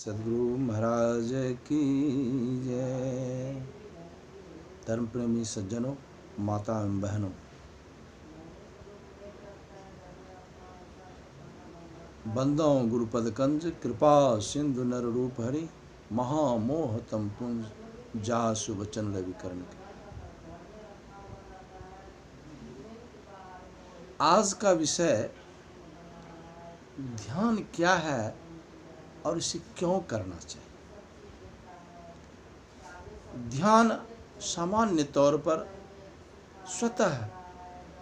सदगुरु महाराज की जय। धर्म प्रेमी सज्जनों, माता एवं बहनों, बंदों गुरुपद कंज कृपा सिंधु नर रूप हरि महामोह तम पुंज जासु वचन रवि करण के। आज का विषय ध्यान क्या है और इसे क्यों करना चाहिए। ध्यान सामान्य तौर पर स्वतः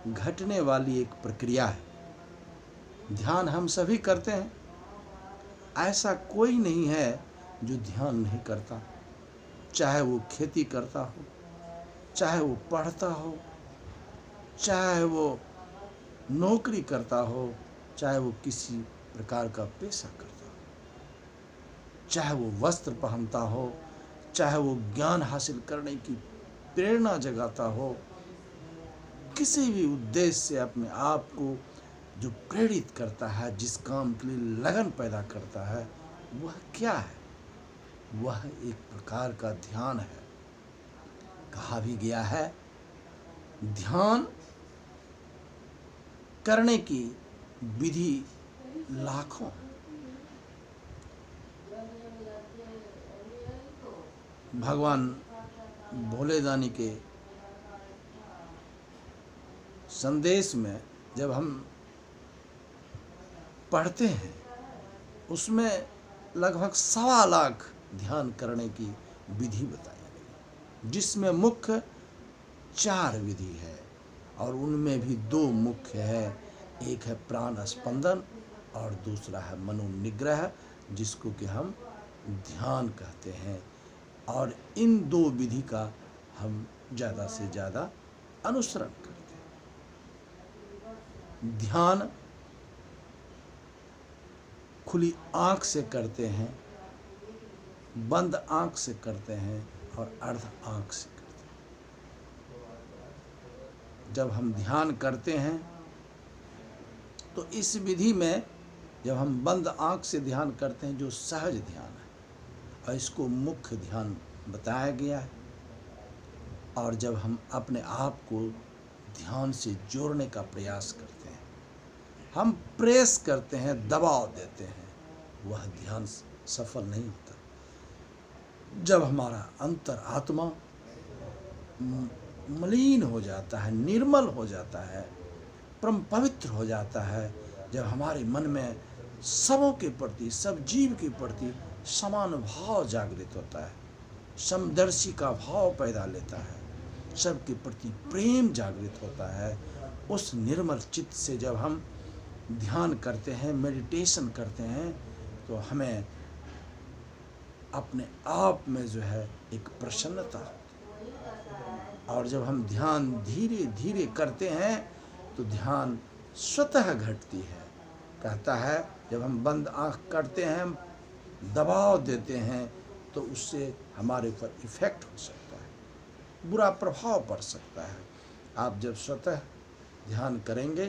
घटने वाली एक प्रक्रिया है। ध्यान हम सभी करते हैं, ऐसा कोई नहीं है जो ध्यान नहीं करता। चाहे वो खेती करता हो, चाहे वो पढ़ता हो, चाहे वो नौकरी करता हो, चाहे वो किसी प्रकार का पेशा करता हो, चाहे वो वस्त्र पहनता हो, चाहे वो ज्ञान हासिल करने की प्रेरणा जगाता हो, किसी भी उद्देश्य से अपने आप को जो प्रेरित करता है, जिस काम के लिए लगन पैदा करता है, वह क्या है? वह एक प्रकार का ध्यान है। कहा भी गया है, ध्यान करने की विधि लाखों। भगवान भोलेदानी के संदेश में जब हम पढ़ते हैं, उसमें लगभग 1.25 लाख ध्यान करने की विधि बताई गई, जिसमें मुख्य 4 विधि है और उनमें भी 2 मुख्य है। एक है प्राण स्पंदन और दूसरा है मनोनिग्रह, जिसको कि हम ध्यान कहते हैं। और इन 2 विधि का हम ज़्यादा से ज़्यादा अनुसरण करते हैं। ध्यान खुली आँख से करते हैं, बंद आँख से करते हैं और अर्ध आँख से करते हैं। जब हम ध्यान करते हैं तो इस विधि में जब हम बंद आँख से ध्यान करते हैं, जो सहज ध्यान है, और इसको मुख्य ध्यान बताया गया है। और जब हम अपने आप को ध्यान से जोड़ने का प्रयास करते हैं, हम प्रेस करते हैं, दबाव देते हैं, वह ध्यान सफल नहीं होता। जब हमारा अंतर आत्मा मलिन हो जाता है, निर्मल हो जाता है, परम पवित्र हो जाता है, जब हमारे मन में सबों के प्रति, सब जीव के प्रति समान भाव जागृत होता है, समदर्शी का भाव पैदा लेता है, सबके प्रति प्रेम जागृत होता है, उस निर्मल चित्त से जब हम ध्यान करते हैं, मेडिटेशन करते हैं, तो हमें अपने आप में जो है एक प्रसन्नता होती है। और जब हम ध्यान धीरे धीरे करते हैं तो ध्यान स्वतः घटती है। कहता है, जब हम बंद आँख करते हैं, दबाव देते हैं, तो उससे हमारे ऊपर इफेक्ट हो सकता है, बुरा प्रभाव पड़ सकता है। आप जब स्वतः ध्यान करेंगे,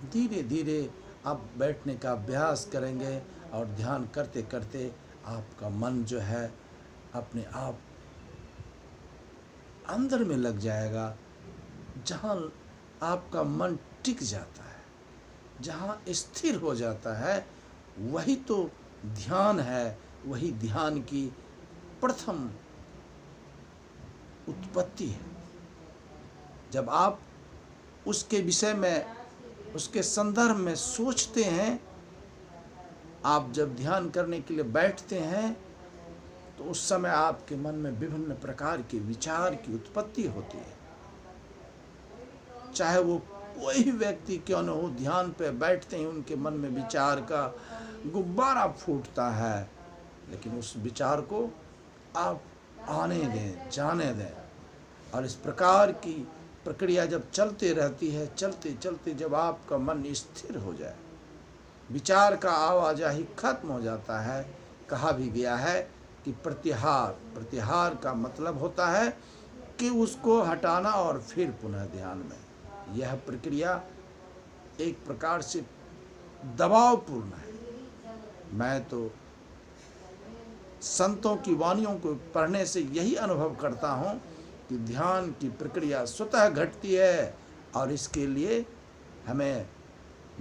धीरे धीरे आप बैठने का अभ्यास करेंगे और ध्यान करते करते आपका मन जो है अपने आप अंदर में लग जाएगा। जहाँ आपका मन टिक जाता है, जहाँ स्थिर हो जाता है, वही तो ध्यान है, वही ध्यान की प्रथम उत्पत्ति है। जब आप उसके विषय में, उसके संदर्भ में सोचते हैं, आप जब ध्यान करने के लिए बैठते हैं, तो उस समय आपके मन में विभिन्न प्रकार के विचार की उत्पत्ति होती है। चाहे वो कोई भी व्यक्ति क्यों न हो, ध्यान पे बैठते ही उनके मन में विचार का गुब्बारा फूटता है, लेकिन उस विचार को आप आने दें, जाने दें। और इस प्रकार की प्रक्रिया जब चलते रहती है, चलते चलते जब आपका मन स्थिर हो जाए, विचार का आवाजाही खत्म हो जाता है। कहा भी गया है कि प्रत्याहार का मतलब होता है कि उसको हटाना और फिर पुनः ध्यान में। यह प्रक्रिया एक प्रकार से दबावपूर्ण है। मैं तो संतों की वाणियों को पढ़ने से यही अनुभव करता हूँ कि ध्यान की प्रक्रिया स्वतः घटती है और इसके लिए हमें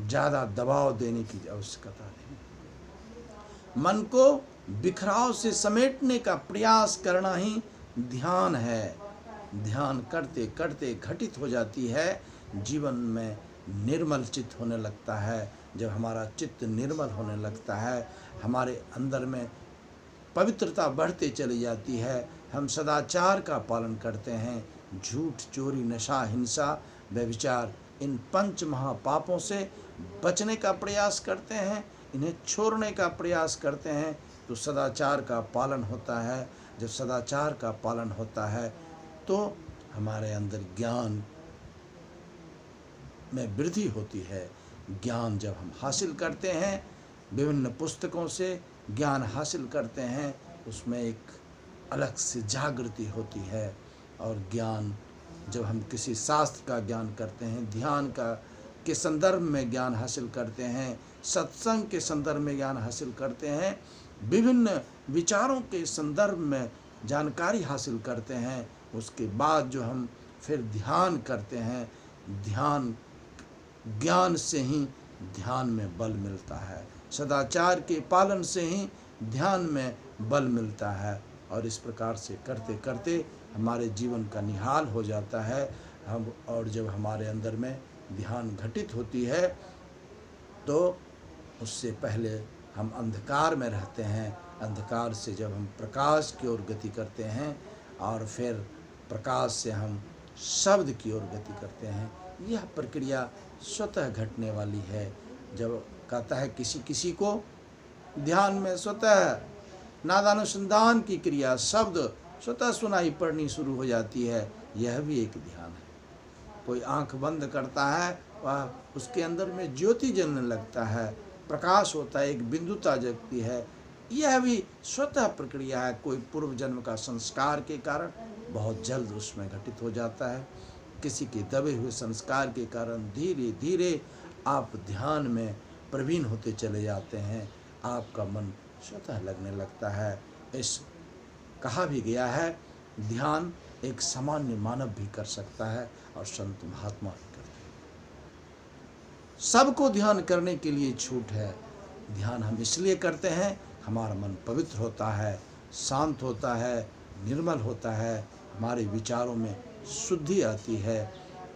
ज़्यादा दबाव देने की आवश्यकता नहीं। मन को बिखराव से समेटने का प्रयास करना ही ध्यान है। ध्यान करते करते घटित हो जाती है, जीवन में निर्मल चित्त होने लगता है। जब हमारा चित्त निर्मल होने लगता है, हमारे अंदर में पवित्रता बढ़ते चली जाती है। हम सदाचार का पालन करते हैं, झूठ, चोरी, नशा, हिंसा, व्यभिचार, इन 5 महापापों से बचने का प्रयास करते हैं, इन्हें छोड़ने का प्रयास करते हैं, तो सदाचार का पालन होता है। जब सदाचार का पालन होता है तो हमारे अंदर ज्ञान में वृद्धि होती है। ज्ञान जब हम हासिल करते हैं, विभिन्न पुस्तकों से ज्ञान हासिल करते हैं, उसमें एक अलग से जागृति होती है। और ज्ञान जब हम किसी शास्त्र का ज्ञान करते हैं, ध्यान का के संदर्भ में ज्ञान हासिल करते हैं, सत्संग के संदर्भ में ज्ञान हासिल करते हैं, विभिन्न विचारों के संदर्भ में जानकारी हासिल करते हैं, उसके बाद जो हम फिर ध्यान करते हैं, ध्यान ज्ञान से ही ध्यान में बल मिलता है, सदाचार के पालन से ही ध्यान में बल मिलता है। और इस प्रकार से करते करते हमारे जीवन का निहाल हो जाता है। हम और जब हमारे अंदर में ध्यान घटित होती है तो उससे पहले हम अंधकार में रहते हैं। अंधकार से जब हम प्रकाश की ओर गति करते हैं और फिर प्रकाश से हम शब्द की ओर गति करते हैं, यह प्रक्रिया स्वतः घटने वाली है। जब कहता है किसी किसी को ध्यान में स्वतः नादानुसंधान की क्रिया, शब्द स्वतः सुनाई पड़नी शुरू हो जाती है, यह भी एक ध्यान है। कोई आंख बंद करता है, वह उसके अंदर में ज्योति जलने लगता है, प्रकाश होता है, एक बिंदुता जगती है, यह भी स्वतः प्रक्रिया है। कोई पूर्व जन्म का संस्कार के कारण बहुत जल्द उसमें घटित हो जाता है। किसी के दबे हुए संस्कार के कारण धीरे धीरे आप ध्यान में प्रवीण होते चले जाते हैं, आपका मन स्वतः लगने लगता है। इस कहा भी गया है, ध्यान एक सामान्य मानव भी कर सकता है और संत महात्मा भी करते हैं। सबको ध्यान करने के लिए छूट है। ध्यान हम इसलिए करते हैं, हमारा मन पवित्र होता है, शांत होता है, निर्मल होता है, हमारे विचारों में शुद्धि आती है,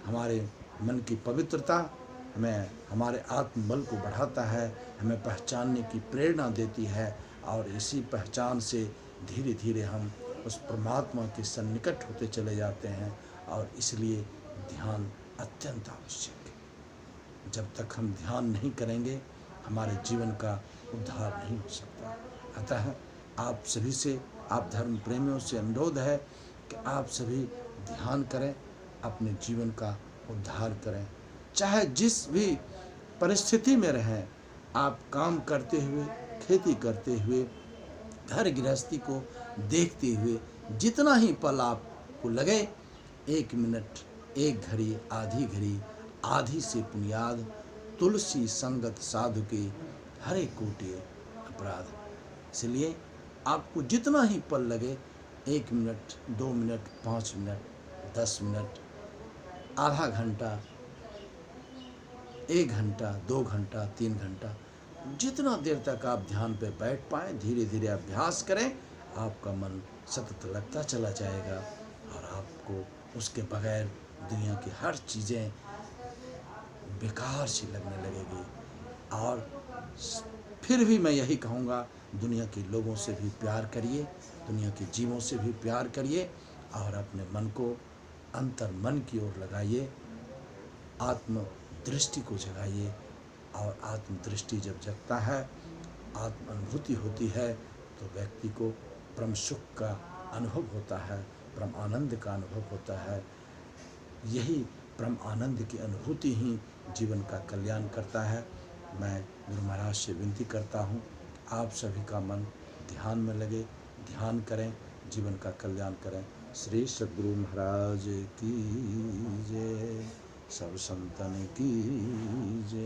हमारे मन की पवित्रता हमें हमारे आत्मबल को बढ़ाता है, हमें पहचानने की प्रेरणा देती है और इसी पहचान से धीरे धीरे हम उस परमात्मा के सन्निकट होते चले जाते हैं। और इसलिए ध्यान अत्यंत आवश्यक है। जब तक हम ध्यान नहीं करेंगे, हमारे जीवन का उद्धार नहीं हो सकता। अतः आप सभी से, आप धर्म प्रेमियों से अनुरोध है कि आप सभी ध्यान करें, अपने जीवन का उद्धार करें। चाहे जिस भी परिस्थिति में रहें, आप काम करते हुए, खेती करते हुए, घर गृहस्थी को देखते हुए, जितना ही पल आपको लगे, 1 मिनट, 1 घड़ी, आधी घड़ी, आधी से पुनियाद, तुलसी संगत साधु के हरे कोटि अपराध। इसलिए आपको जितना ही पल लगे, 1 मिनट, 2 मिनट, 5 मिनट, 10 मिनट, आधा घंटा, 1 घंटा, 2 घंटा, 3 घंटा, जितना देर तक आप ध्यान पे बैठ पाएँ, धीरे धीरे अभ्यास करें, आपका मन सतत लगता चला जाएगा और आपको उसके बगैर दुनिया की हर चीज़ें बेकार सी लगने लगेगी। और फिर भी मैं यही कहूँगा, दुनिया के लोगों से भी प्यार करिए, दुनिया के जीवों से भी प्यार करिए और अपने मन को अंतर मन की ओर लगाइए, आत्म दृष्टि को जगाइए। और आत्म दृष्टि जब जगता है, आत्म अनुभूति होती है, तो व्यक्ति को परम सुख का अनुभव होता है, परम आनंद का अनुभव होता है। यही परम आनंद की अनुभूति ही जीवन का कल्याण करता है। मैं गुरु महाराज से विनती करता हूँ, आप सभी का मन ध्यान में लगे, ध्यान करें, जीवन का कल्याण करें। श्री सद्गुरु महाराज की जय, सब संतन की जय।